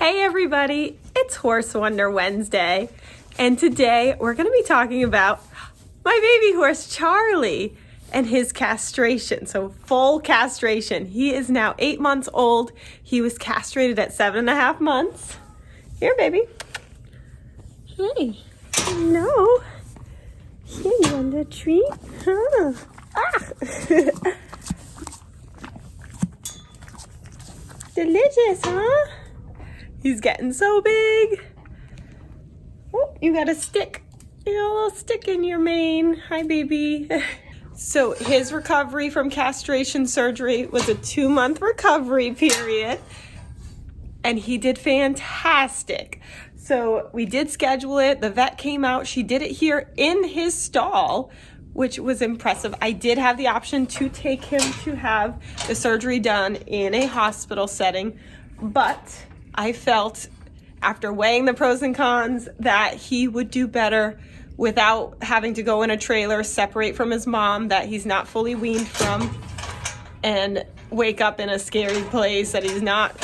Hey everybody, it's Horse Wonder Wednesday, and today we're going to be talking about my baby horse Charlie and his castration. So full castration. He is now 8 months old. He was castrated at 7.5 months. Here, baby. Hey, no. Here, you want a treat? Huh? Ah. Delicious, huh? He's getting so big. Oh, you got a stick. You got a little stick in your mane. Hi, baby. So his recovery from castration surgery was a 2-month recovery period. And he did fantastic. So we did schedule it. The vet came out. She did it here in his stall, which was impressive. I did have the option to take him to have the surgery done in a hospital setting, but I felt after weighing the pros and cons that he would do better without having to go in a trailer, separate from his mom that he's not fully weaned from, and wake up in a scary place that he's not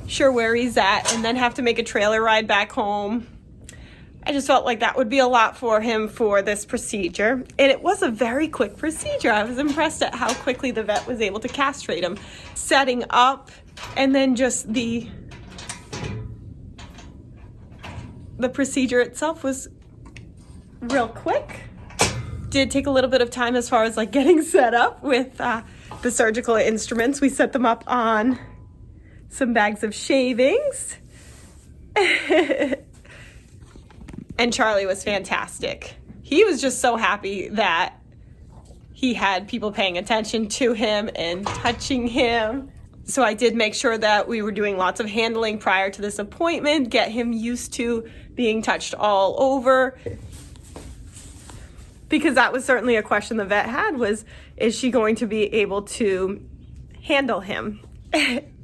sure where he's at, and then have to make a trailer ride back home. I just felt like that would be a lot for him for this procedure. And it was a very quick procedure. I was impressed at how quickly the vet was able to castrate him. Setting up and then just the procedure itself was real quick. Did take a little bit of time as far as like getting set up with the surgical instruments. We set them up on some bags of shavings. And Charlie was fantastic. He was just so happy that he had people paying attention to him and touching him. So I did make sure that we were doing lots of handling prior to this appointment, get him used to being touched all over. Because that was certainly a question the vet had was, is she going to be able to handle him?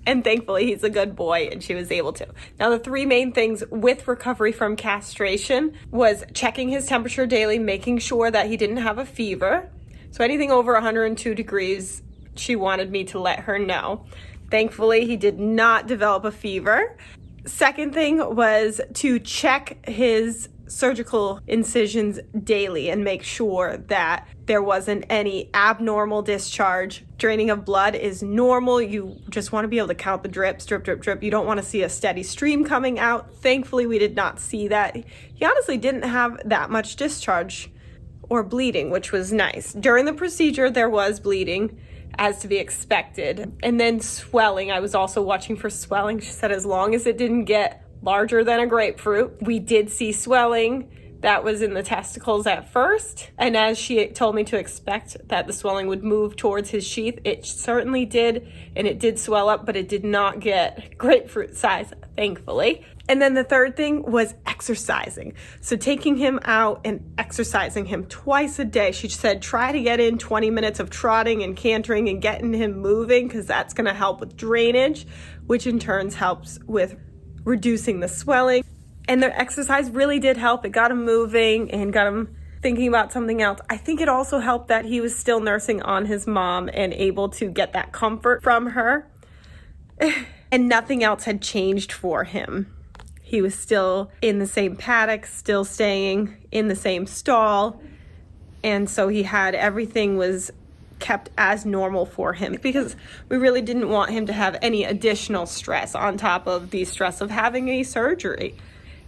And thankfully, he's a good boy, and she was able to. Now, the 3 main things with recovery from castration was checking his temperature daily, making sure that he didn't have a fever. So anything over 102 degrees, she wanted me to let her know. Thankfully, he did not develop a fever. Second thing was to check his surgical incisions daily and make sure that there wasn't any abnormal discharge. Draining of blood is normal. You just want to be able to count the drips, drip, drip, drip. You don't want to see a steady stream coming out. Thankfully, we did not see that. He honestly didn't have that much discharge or bleeding, which was nice. During the procedure, there was bleeding, as to be expected. And then swelling. I was also watching for swelling. She said as long as it didn't get larger than a grapefruit. We did see swelling that was in the testicles at first, and as she told me to expect that the swelling would move towards his sheath, it certainly did, and it did swell up, but it did not get grapefruit size, thankfully. And then the third thing was exercising. So taking him out and exercising him twice a day. She said try to get in 20 minutes of trotting and cantering and getting him moving, because that's going to help with drainage, which in turn helps with reducing the swelling. And the exercise really did help. It got him moving and got him thinking about something else. I think it also helped that he was still nursing on his mom and able to get that comfort from her. And nothing else had changed for him. He was still in the same paddock, still staying in the same stall. And so he had everything was kept as normal for him, because we really didn't want him to have any additional stress on top of the stress of having a surgery.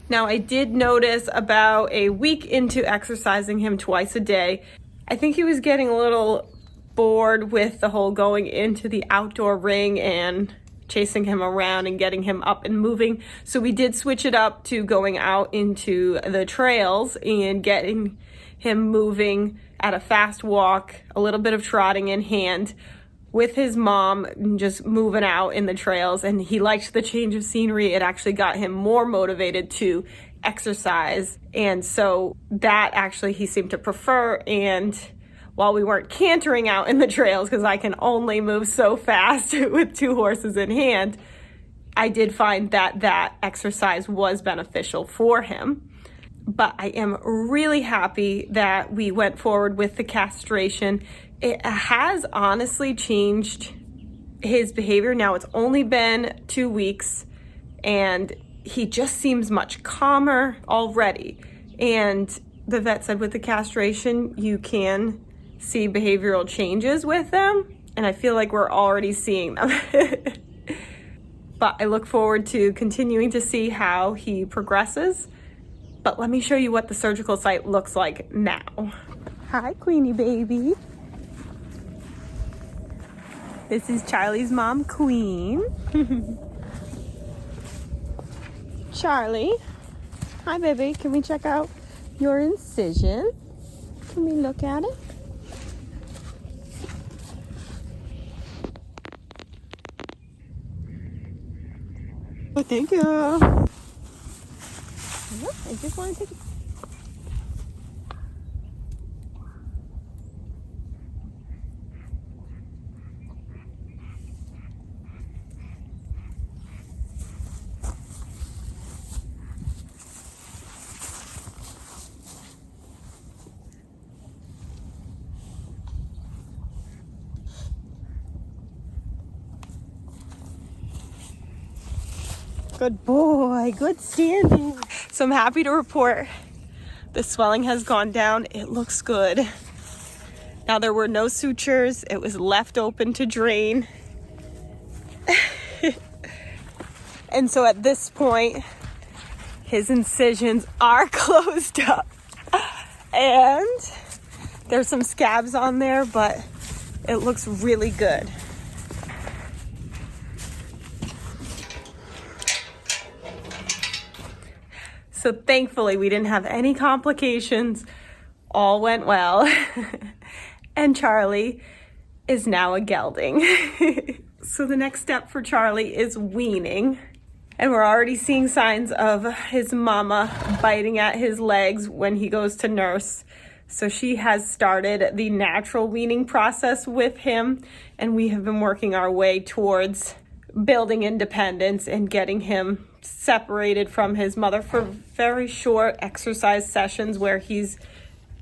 Now, I did notice about a week into exercising him twice a day, I think he was getting a little bored with the whole going into the outdoor ring and chasing him around and getting him up and moving. So we did switch it up to going out into the trails and getting him moving at a fast walk, a little bit of trotting in hand with his mom, just moving out in the trails. And he liked the change of scenery. It actually got him more motivated to exercise. And so that actually he seemed to prefer. And while we weren't cantering out in the trails, because I can only move so fast with 2 horses in hand, I did find that that exercise was beneficial for him. But I am really happy that we went forward with the castration. It has honestly changed his behavior. Now, it's only been 2 weeks, and he just seems much calmer already. And the vet said with the castration, you can see behavioral changes with them, and I feel like we're already seeing them. But I look forward to continuing to see how he progresses. But let me show you what the surgical site looks like now. Hi, Queenie baby. This is Charlie's mom, Queen. Charlie. Hi, baby. Can we check out your incision? Can we look at it? Oh, thank you. I just want to take it. Good boy, good standing. So I'm happy to report the swelling has gone down. It looks good. Now there were no sutures. It was left open to drain. And so at this point, his incisions are closed up. And there's some scabs on there, but it looks really good. So thankfully we didn't have any complications. All went well. And Charlie is now a gelding. So the next step for Charlie is weaning. And we're already seeing signs of his mama biting at his legs when he goes to nurse. So she has started the natural weaning process with him. And we have been working our way towards building independence and getting him separated from his mother for very short exercise sessions where he's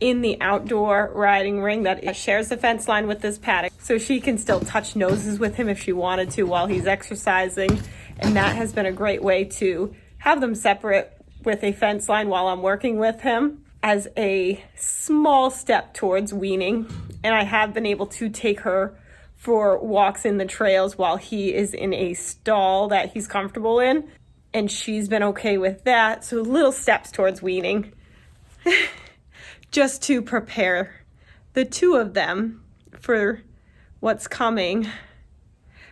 in the outdoor riding ring that shares the fence line with this paddock. So she can still touch noses with him if she wanted to while he's exercising. And that has been a great way to have them separate with a fence line while I'm working with him as a small step towards weaning. And I have been able to take her for walks in the trails while he is in a stall that he's comfortable in. And she's been okay with that. So little steps towards weaning. Just to prepare the two of them for what's coming.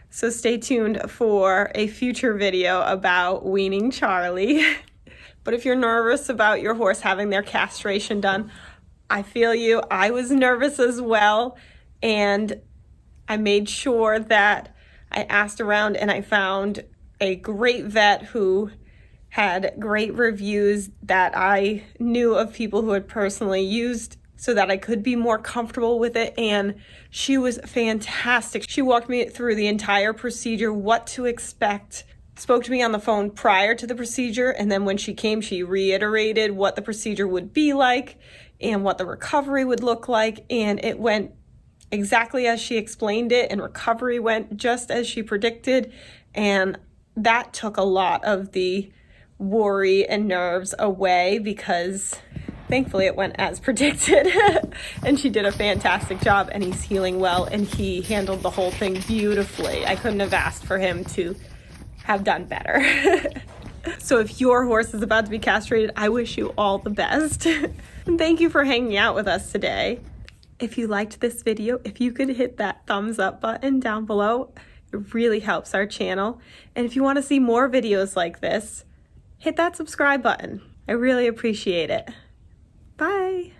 So stay tuned for a future video about weaning Charlie. But if you're nervous about your horse having their castration done, I feel you. I was nervous as well. And I made sure that I asked around and I found a great vet who had great reviews that I knew of people who had personally used so that I could be more comfortable with it. And she was fantastic. She walked me through the entire procedure, what to expect, spoke to me on the phone prior to the procedure. And then when she came, she reiterated what the procedure would be like and what the recovery would look like. And it went exactly as she explained it, and recovery went just as she predicted. And that took a lot of the worry and nerves away because thankfully it went as predicted. And she did a fantastic job, and he's healing well, and he handled the whole thing beautifully. I couldn't have asked for him to have done better. So if your horse is about to be castrated, I wish you all the best. And thank you for hanging out with us today. If you liked this video, if you could hit that thumbs up button down below, it really helps our channel. And if you want to see more videos like this, hit that subscribe button. I really appreciate it. Bye.